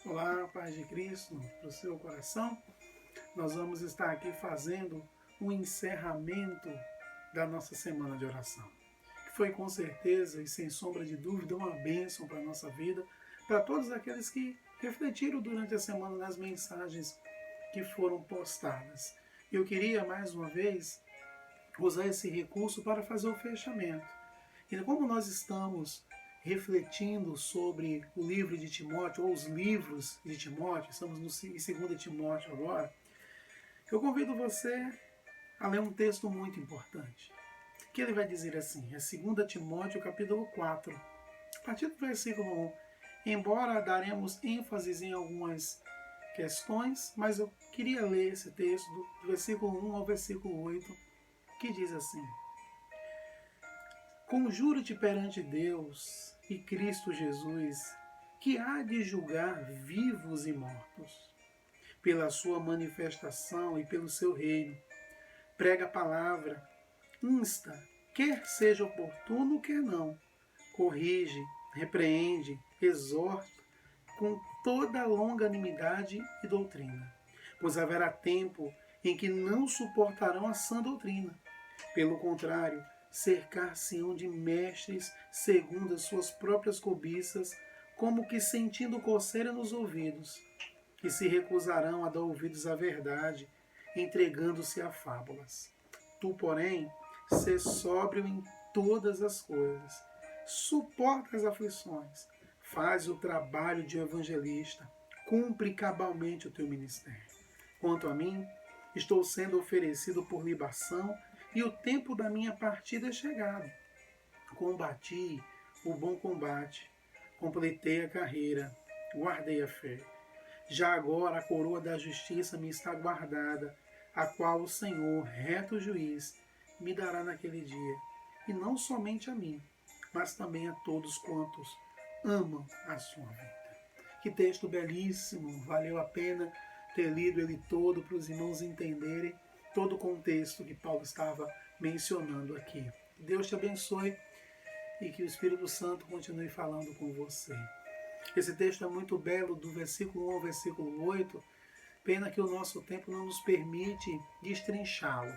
Olá, paz de Cristo para o seu coração. Nós vamos estar aqui fazendo um encerramento da nossa semana de oração, que foi com certeza e sem sombra de dúvida uma bênção para a nossa vida, para todos aqueles que refletiram durante a semana nas mensagens que foram postadas. Eu queria mais uma vez usar esse recurso para fazer o fechamento. E como nós estamos refletindo sobre o livro de Timóteo, ou os livros de Timóteo, estamos em 2 Timóteo agora, eu convido você a ler um texto muito importante, que ele vai dizer assim, é 2 Timóteo capítulo 4, a partir do versículo 1, embora daremos ênfase em algumas questões, mas eu queria ler esse texto do versículo 1 ao versículo 8, que diz assim: Conjuro-te perante Deus e Cristo Jesus, que há de julgar vivos e mortos, pela sua manifestação e pelo seu reino. Prega a palavra, insta, quer seja oportuno, quer não. Corrige, repreende, exorta, com toda longanimidade e doutrina. Pois haverá tempo em que não suportarão a sã doutrina. Pelo contrário, cercar-se-ão de mestres segundo as suas próprias cobiças, como que sentindo coceira nos ouvidos, e se recusarão a dar ouvidos à verdade, entregando-se a fábulas. Tu, porém, sê sóbrio em todas as coisas, suporta as aflições, faz o trabalho de evangelista, cumpre cabalmente o teu ministério. Quanto a mim, estou sendo oferecido por libação, e o tempo da minha partida é chegado. Combati o bom combate, completei a carreira, guardei a fé. Já agora a coroa da justiça me está guardada, a qual o Senhor, reto juiz, me dará naquele dia, e não somente a mim, mas também a todos quantos amam a sua vida. Que texto belíssimo, valeu a pena ter lido ele todo para os irmãos entenderem todo o contexto que Paulo estava mencionando aqui. Deus te abençoe e que o Espírito Santo continue falando com você. Esse texto é muito belo, do versículo 1 ao versículo 8, pena que o nosso tempo não nos permite destrinchá-lo.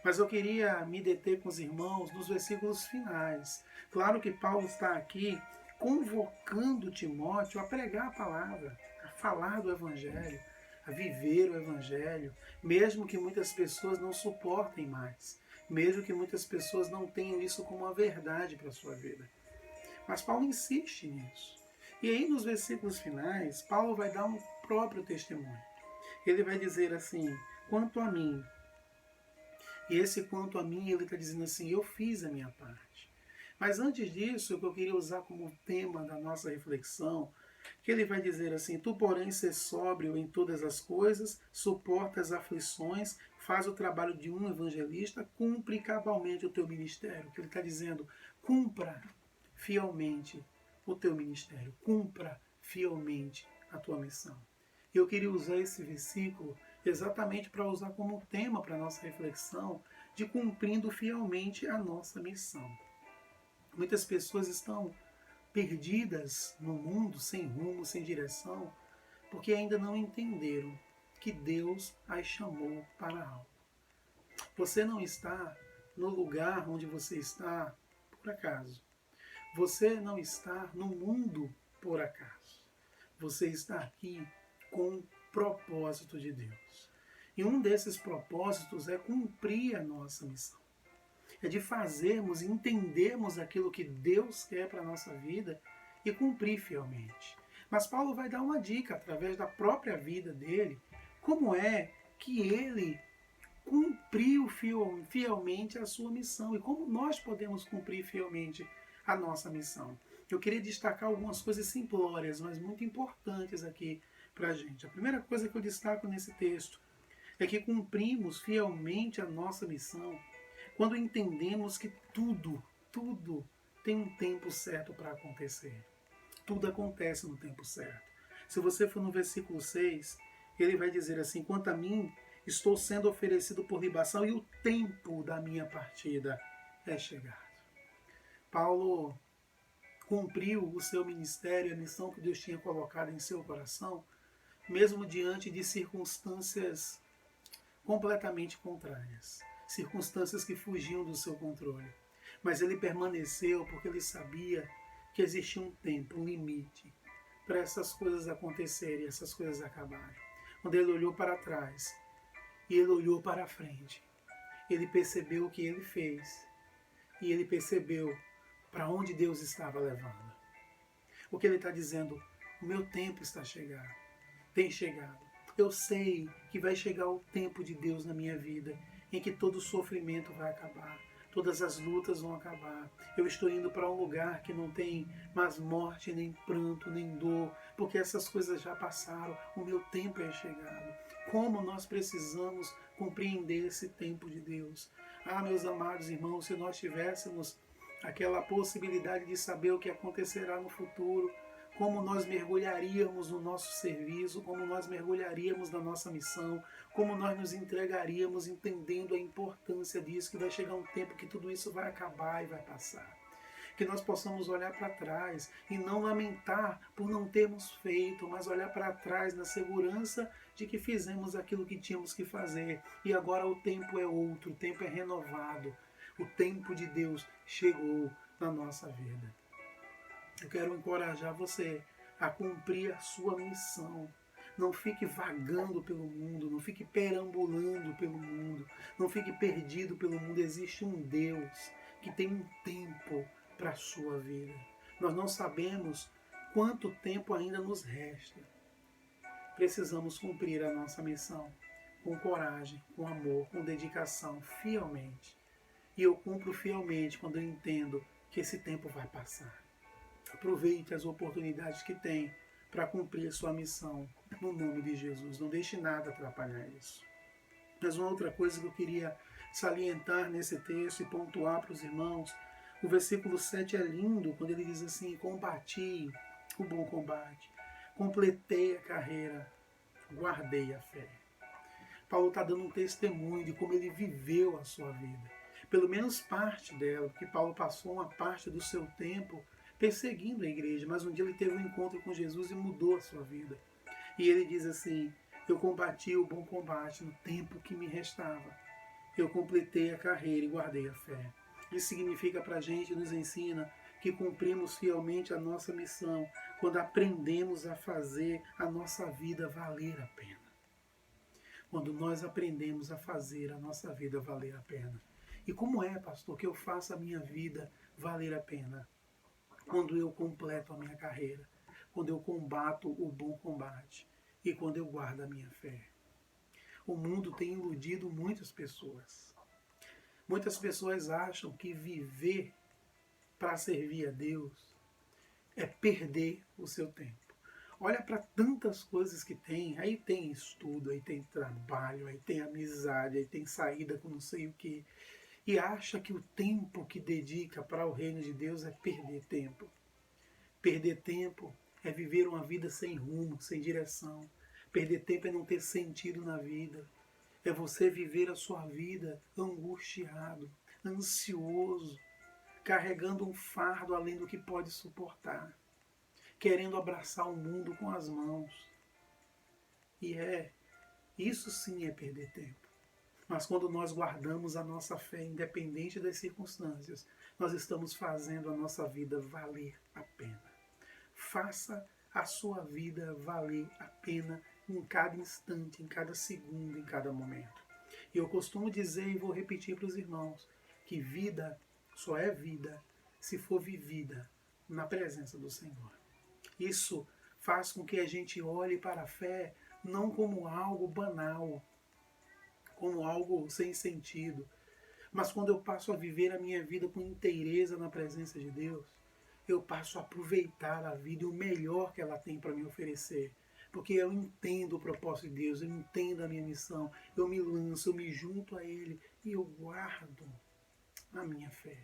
Mas eu queria me deter com os irmãos nos versículos finais. Claro que Paulo está aqui convocando Timóteo a pregar a palavra, a falar do Evangelho, a viver o Evangelho, mesmo que muitas pessoas não suportem mais, mesmo que muitas pessoas não tenham isso como uma verdade para a sua vida. Mas Paulo insiste nisso. E aí nos versículos finais, Paulo vai dar um próprio testemunho. Ele vai dizer assim, quanto a mim, e esse quanto a mim, ele está dizendo assim, eu fiz a minha parte. Mas antes disso, o que eu queria usar como tema da nossa reflexão, que ele vai dizer assim, tu porém ser sóbrio em todas as coisas, suporta as aflições, faz o trabalho de um evangelista, cumpre cabalmente o teu ministério. Que ele está dizendo, cumpra fielmente o teu ministério, cumpra fielmente a tua missão. Eu queria usar esse versículo exatamente para usar como tema para a nossa reflexão de cumprindo fielmente a nossa missão. Muitas pessoas estão perdidas no mundo, sem rumo, sem direção, porque ainda não entenderam que Deus as chamou para algo. Você não está no lugar onde você está por acaso. Você não está no mundo por acaso. Você está aqui com um propósito de Deus. E um desses propósitos é cumprir a nossa missão. É de fazermos e entendermos aquilo que Deus quer para a nossa vida e cumprir fielmente. Mas Paulo vai dar uma dica, através da própria vida dele, como é que ele cumpriu fielmente a sua missão e como nós podemos cumprir fielmente a nossa missão. Eu queria destacar algumas coisas simplórias, mas muito importantes aqui para a gente. A primeira coisa que eu destaco nesse texto é que cumprimos fielmente a nossa missão quando entendemos que tudo tem um tempo certo para acontecer. Tudo acontece no tempo certo. Se você for no versículo 6, ele vai dizer assim, quanto a mim, estou sendo oferecido por libação e o tempo da minha partida é chegado. Paulo cumpriu o seu ministério, a missão que Deus tinha colocado em seu coração, mesmo diante de circunstâncias completamente contrárias, circunstâncias que fugiam do seu controle. Mas ele permaneceu porque ele sabia que existia um tempo, um limite para essas coisas acontecerem, essas coisas acabarem. Quando ele olhou para trás e ele olhou para a frente, ele percebeu o que ele fez e ele percebeu para onde Deus estava levando. O que ele está dizendo, o meu tempo está chegando, tem chegado. Eu sei que vai chegar o tempo de Deus na minha vida, em que todo o sofrimento vai acabar, todas as lutas vão acabar. Eu estou indo para um lugar que não tem mais morte, nem pranto, nem dor, porque essas coisas já passaram, o meu tempo é chegado. Como nós precisamos compreender esse tempo de Deus. Ah, meus amados irmãos, se nós tivéssemos aquela possibilidade de saber o que acontecerá no futuro, como nós mergulharíamos no nosso serviço, como nós mergulharíamos na nossa missão, como nós nos entregaríamos entendendo a importância disso, que vai chegar um tempo que tudo isso vai acabar e vai passar. Que nós possamos olhar para trás e não lamentar por não termos feito, mas olhar para trás na segurança de que fizemos aquilo que tínhamos que fazer. E agora o tempo é outro, o tempo é renovado. O tempo de Deus chegou na nossa vida. Eu quero encorajar você a cumprir a sua missão. Não fique vagando pelo mundo, não fique perambulando pelo mundo, não fique perdido pelo mundo. Existe um Deus que tem um tempo para a sua vida. Nós não sabemos quanto tempo ainda nos resta. Precisamos cumprir a nossa missão com coragem, com amor, com dedicação, fielmente. E eu cumpro fielmente quando eu entendo que esse tempo vai passar. Aproveite as oportunidades que tem para cumprir a sua missão no nome de Jesus. Não deixe nada atrapalhar isso. Mas uma outra coisa que eu queria salientar nesse texto e pontuar para os irmãos, o versículo 7 é lindo, quando ele diz assim: combati o bom combate, completei a carreira, guardei a fé. Paulo está dando um testemunho de como ele viveu a sua vida. Pelo menos parte dela, porque Paulo passou uma parte do seu tempo perseguindo a igreja, mas um dia ele teve um encontro com Jesus e mudou a sua vida. E ele diz assim: eu combati o bom combate no tempo que me restava. Eu completei a carreira e guardei a fé. Isso significa para a gente, nos ensina que cumprimos fielmente a nossa missão quando aprendemos a fazer a nossa vida valer a pena. Quando nós aprendemos a fazer a nossa vida valer a pena. E como é, pastor, que eu faço a minha vida valer a pena? Quando eu completo a minha carreira, quando eu combato o bom combate e quando eu guardo a minha fé. O mundo tem iludido muitas pessoas. Muitas pessoas acham que viver para servir a Deus é perder o seu tempo. Olha para tantas coisas que tem. Aí tem estudo, aí tem trabalho, aí tem amizade, aí tem saída com não sei o que. E acha que o tempo que dedica para o reino de Deus é perder tempo. Perder tempo é viver uma vida sem rumo, sem direção. Perder tempo é não ter sentido na vida. É você viver a sua vida angustiado, ansioso, carregando um fardo além do que pode suportar, querendo abraçar o mundo com as mãos. E isso sim é perder tempo. Mas quando nós guardamos a nossa fé, independente das circunstâncias, nós estamos fazendo a nossa vida valer a pena. Faça a sua vida valer a pena em cada instante, em cada segundo, em cada momento. E eu costumo dizer e vou repetir para os irmãos, que vida só é vida se for vivida na presença do Senhor. Isso faz com que a gente olhe para a fé não como algo banal, como algo sem sentido, mas quando eu passo a viver a minha vida com inteireza na presença de Deus, eu passo a aproveitar a vida e o melhor que ela tem para me oferecer. Porque eu entendo o propósito de Deus, eu entendo a minha missão, eu me lanço, eu me junto a Ele e eu guardo a minha fé.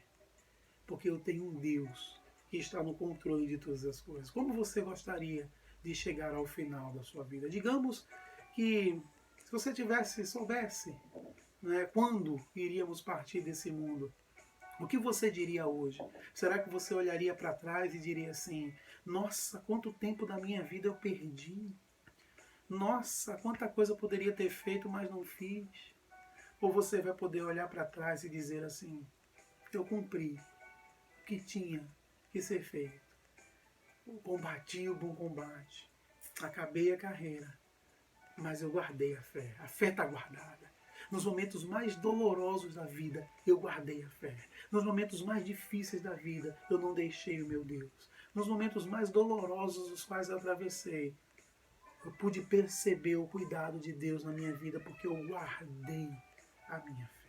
Porque eu tenho um Deus que está no controle de todas as coisas. Como você gostaria de chegar ao final da sua vida? Digamos que se você soubesse, né, quando iríamos partir desse mundo, O que você diria hoje? Será que você olharia para trás e diria assim: nossa, quanto tempo da minha vida eu perdi? Nossa, quanta coisa eu poderia ter feito, mas não fiz? Ou você vai poder olhar para trás e dizer assim: eu cumpri o que tinha que ser feito. Eu combati o bom combate. Acabei a carreira, mas eu guardei a fé. A fé está guardada. Nos momentos mais dolorosos da vida, eu guardei a fé. Nos momentos mais difíceis da vida, eu não deixei o meu Deus. Nos momentos mais dolorosos os quais eu atravessei, eu pude perceber o cuidado de Deus na minha vida porque eu guardei a minha fé.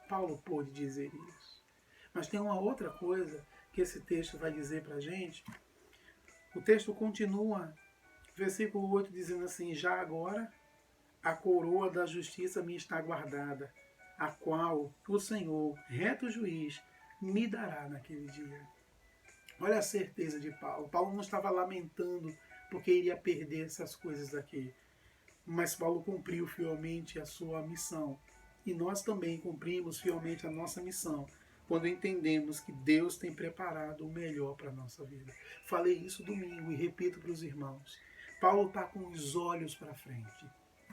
Paulo pôde dizer isso. Mas tem uma outra coisa que esse texto vai dizer para a gente. O texto continua, versículo 8, dizendo assim: já agora a coroa da justiça me está guardada, a qual o Senhor, reto juiz, me dará naquele dia. Olha a certeza de Paulo. Paulo não estava lamentando porque iria perder essas coisas aqui. Mas Paulo cumpriu fielmente a sua missão. E nós também cumprimos fielmente a nossa missão quando entendemos que Deus tem preparado o melhor para a nossa vida. Falei isso domingo e repito para os irmãos. Paulo está com os olhos para frente.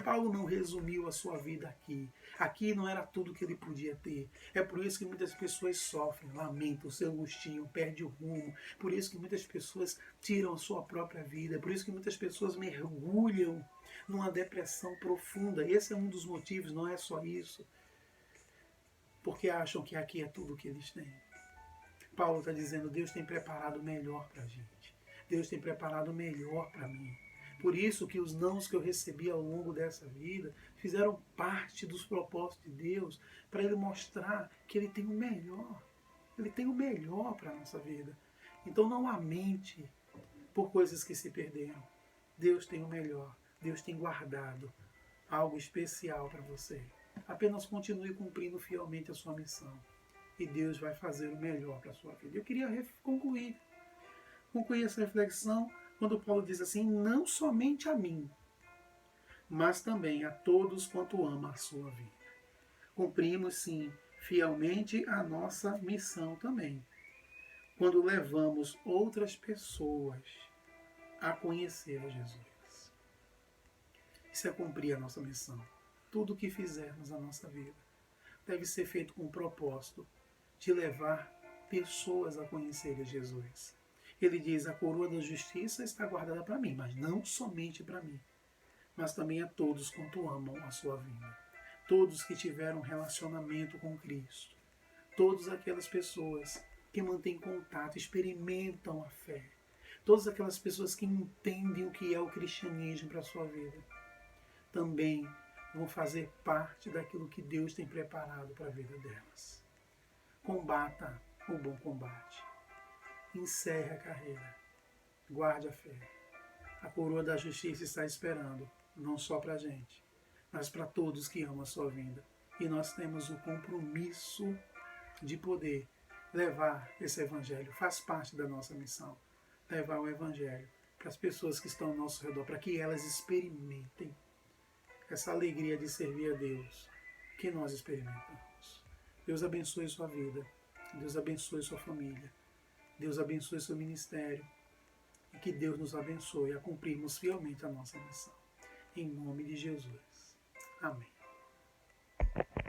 Paulo não resumiu a sua vida aqui. Aqui não era tudo que ele podia ter. É por isso que muitas pessoas sofrem, lamentam, se angustiam, perdem o rumo. Por isso que muitas pessoas tiram a sua própria vida. É por isso que muitas pessoas mergulham numa depressão profunda. Esse é um dos motivos, não é só isso. Porque acham que aqui é tudo o que eles têm. Paulo está dizendo: Deus tem preparado o melhor para a gente. Deus tem preparado o melhor para mim. Por isso que os nãos que eu recebi ao longo dessa vida fizeram parte dos propósitos de Deus, para Ele mostrar que Ele tem o melhor. Ele tem o melhor para a nossa vida. Então não lamente por coisas que se perderam. Deus tem o melhor. Deus tem guardado algo especial para você. Apenas continue cumprindo fielmente a sua missão. E Deus vai fazer o melhor para a sua vida. Eu queria concluir essa reflexão quando Paulo diz assim: não somente a mim, mas também a todos quanto ama a sua vida. Cumprimos, sim, fielmente a nossa missão também, quando levamos outras pessoas a conhecer a Jesus. Isso é cumprir a nossa missão. Tudo o que fizermos na nossa vida deve ser feito com o propósito de levar pessoas a conhecerem Jesus. Ele diz: a coroa da justiça está guardada para mim, mas não somente para mim, mas também a todos quanto amam a sua vinda. Todos que tiveram um relacionamento com Cristo. Todas aquelas pessoas que mantêm contato, experimentam a fé. Todas aquelas pessoas que entendem o que é o cristianismo para a sua vida. Também vão fazer parte daquilo que Deus tem preparado para a vida delas. Combata o bom combate. Encerre a carreira. Guarde a fé. A coroa da justiça está esperando, não só para a gente, mas para todos que amam a sua vinda. E nós temos o compromisso de poder levar esse evangelho. Faz parte da nossa missão. Levar o evangelho para as pessoas que estão ao nosso redor, para que elas experimentem essa alegria de servir a Deus que nós experimentamos. Deus abençoe sua vida. Deus abençoe sua família. Deus abençoe seu ministério. E que Deus nos abençoe a cumprirmos fielmente a nossa missão. Em nome de Jesus. Amém.